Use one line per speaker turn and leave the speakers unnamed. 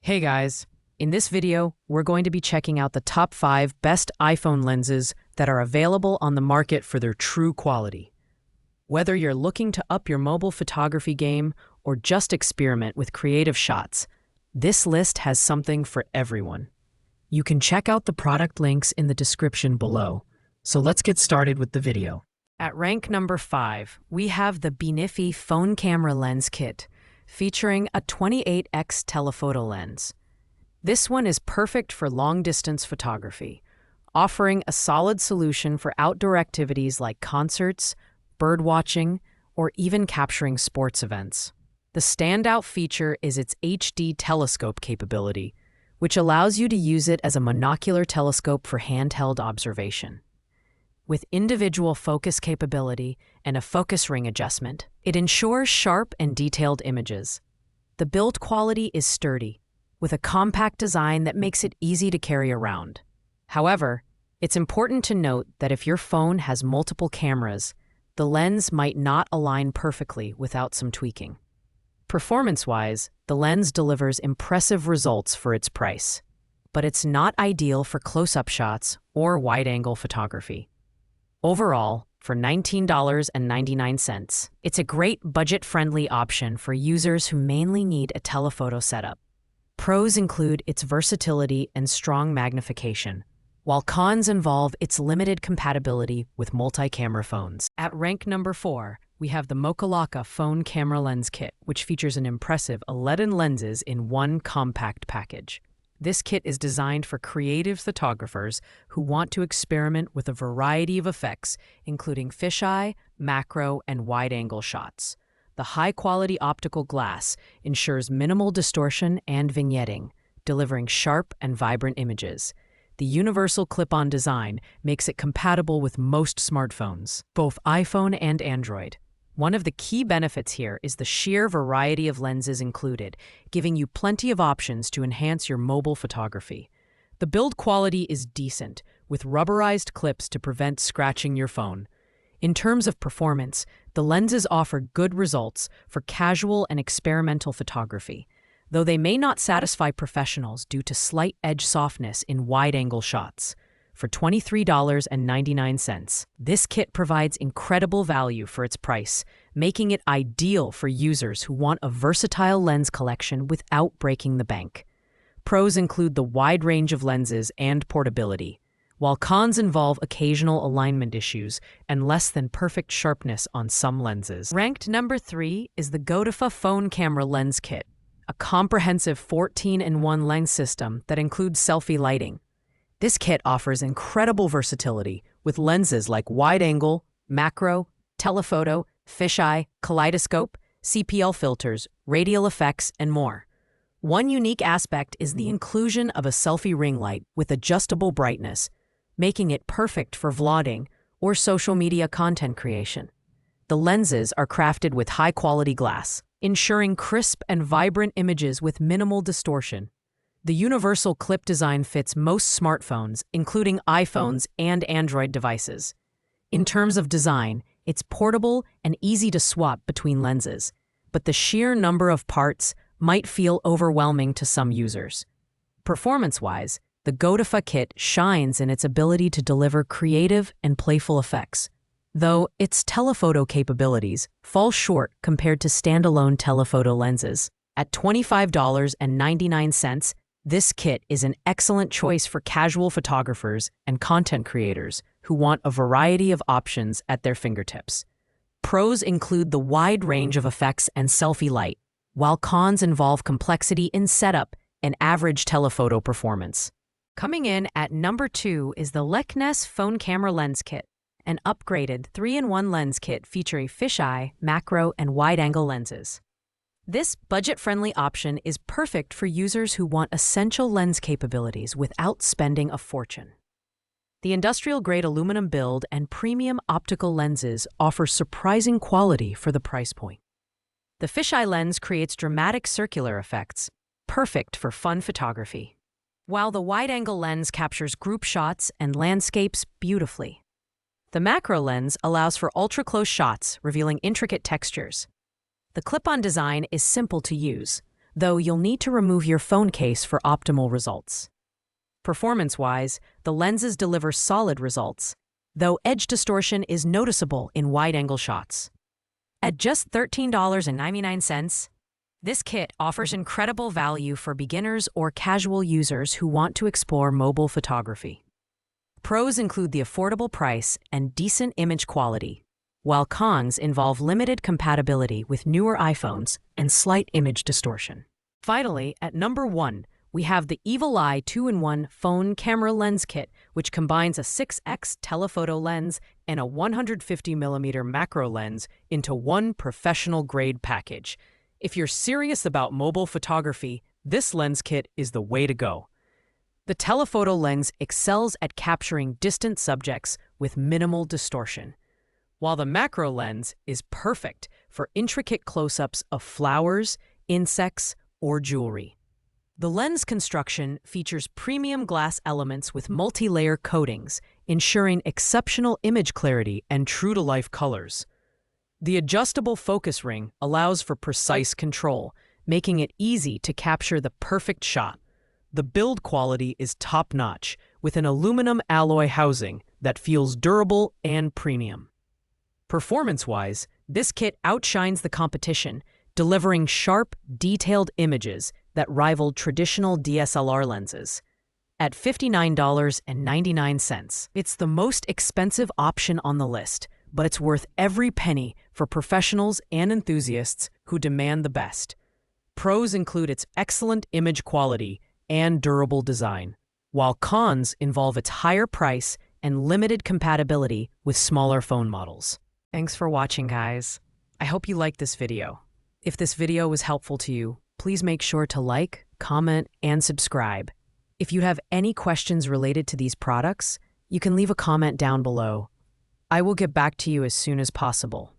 Hey guys, in this video, we're going to be checking out the top 5 best iPhone lenses that are available on the market for their true quality. Whether you're looking to up your mobile photography game or just experiment with creative shots, this list has something for everyone. You can check out the product links in the description below. So let's get started with the video. At rank number 5, we have the godefa phone camera lens kit, featuring a 28x telephoto lens. This one is perfect for long-distance photography, offering a solid solution for outdoor activities like concerts, birdwatching, or even capturing sports events. The standout feature is its HD telescope capability, which allows you to use it as a monocular telescope for handheld observation. With individual focus capability and a focus ring adjustment, it ensures sharp and detailed images. The build quality is sturdy, with a compact design that makes it easy to carry around. However, it's important to note that if your phone has multiple cameras, the lens might not align perfectly without some tweaking. Performance-wise, the lens delivers impressive results for its price, but it's not ideal for close-up shots or wide-angle photography. Overall, for $19.99, it's a great budget-friendly option for users who mainly need a telephoto setup. Pros include its versatility and strong magnification, while cons involve its limited compatibility with multi-camera phones. At rank number 4, we have the godefa phone camera lens kit, which features an impressive 11 lenses in one compact package. This kit is designed for creative photographers who want to experiment with a variety of effects, including fisheye, macro, and wide-angle shots. The high-quality optical glass ensures minimal distortion and vignetting, delivering sharp and vibrant images. The universal clip-on design makes it compatible with most smartphones, both iPhone and Android. One of the key benefits here is the sheer variety of lenses included, giving you plenty of options to enhance your mobile photography. The build quality is decent, with rubberized clips to prevent scratching your phone. In terms of performance, the lenses offer good results for casual and experimental photography, though they may not satisfy professionals due to slight edge softness in wide-angle shots. For $23.99, this kit provides incredible value for its price, making it ideal for users who want a versatile lens collection without breaking the bank. Pros include the wide range of lenses and portability, while cons involve occasional alignment issues and less than perfect sharpness on some lenses. Ranked number 3 is the godefa phone camera lens kit, a comprehensive 14-in-1 lens system that includes selfie lighting. This kit offers incredible versatility with lenses like wide-angle, macro, telephoto, fisheye, kaleidoscope, CPL filters, radial effects, and more. One unique aspect is the inclusion of a selfie ring light with adjustable brightness, making it perfect for vlogging or social media content creation. The lenses are crafted with high-quality glass, ensuring crisp and vibrant images with minimal distortion. The universal clip design fits most smartphones, including iPhones and Android devices. In terms of design, it's portable and easy to swap between lenses, but the sheer number of parts might feel overwhelming to some users. Performance-wise, the godefa kit shines in its ability to deliver creative and playful effects, though its telephoto capabilities fall short compared to standalone telephoto lenses. At $25.99, this kit is an excellent choice for casual photographers and content creators who want a variety of options at their fingertips. Pros include the wide range of effects and selfie light, while cons involve complexity in setup and average telephoto performance. Coming in at number 2 is the godefa phone camera lens kit, an upgraded 3-in-1 lens kit featuring fisheye, macro, and wide-angle lenses. This budget-friendly option is perfect for users who want essential lens capabilities without spending a fortune. The industrial-grade aluminum build and premium optical lenses offer surprising quality for the price point. The fisheye lens creates dramatic circular effects, perfect for fun photography, while the wide-angle lens captures group shots and landscapes beautifully. The macro lens allows for ultra-close shots, revealing intricate textures. The clip-on design is simple to use, though you'll need to remove your phone case for optimal results. Performance-wise, the lenses deliver solid results, though edge distortion is noticeable in wide-angle shots. At just $13.99, this kit offers incredible value for beginners or casual users who want to explore mobile photography. Pros include the affordable price and decent image quality, while cons involve limited compatibility with newer iPhones and slight image distortion. Finally, at number 1, we have the Evil Eye 2-in-1 Phone Camera Lens Kit, which combines a 6x telephoto lens and a 150mm macro lens into one professional-grade package. If you're serious about mobile photography, this lens kit is the way to go. The telephoto lens excels at capturing distant subjects with minimal distortion, while the macro lens is perfect for intricate close-ups of flowers, insects, or jewelry. The lens construction features premium glass elements with multi-layer coatings, ensuring exceptional image clarity and true-to-life colors. The adjustable focus ring allows for precise control, making it easy to capture the perfect shot. The build quality is top-notch, with an aluminum alloy housing that feels durable and premium. Performance-wise, this kit outshines the competition, delivering sharp, detailed images that rival traditional DSLR lenses. At $59.99, it's the most expensive option on the list, but it's worth every penny for professionals and enthusiasts who demand the best. Pros include its excellent image quality and durable design, while cons involve its higher price and limited compatibility with smaller phone models. Thanks for watching, guys. I hope you liked this video. If this video was helpful to you, please make sure to like, comment, and subscribe. If you have any questions related to these products, you can leave a comment down below. I will get back to you as soon as possible.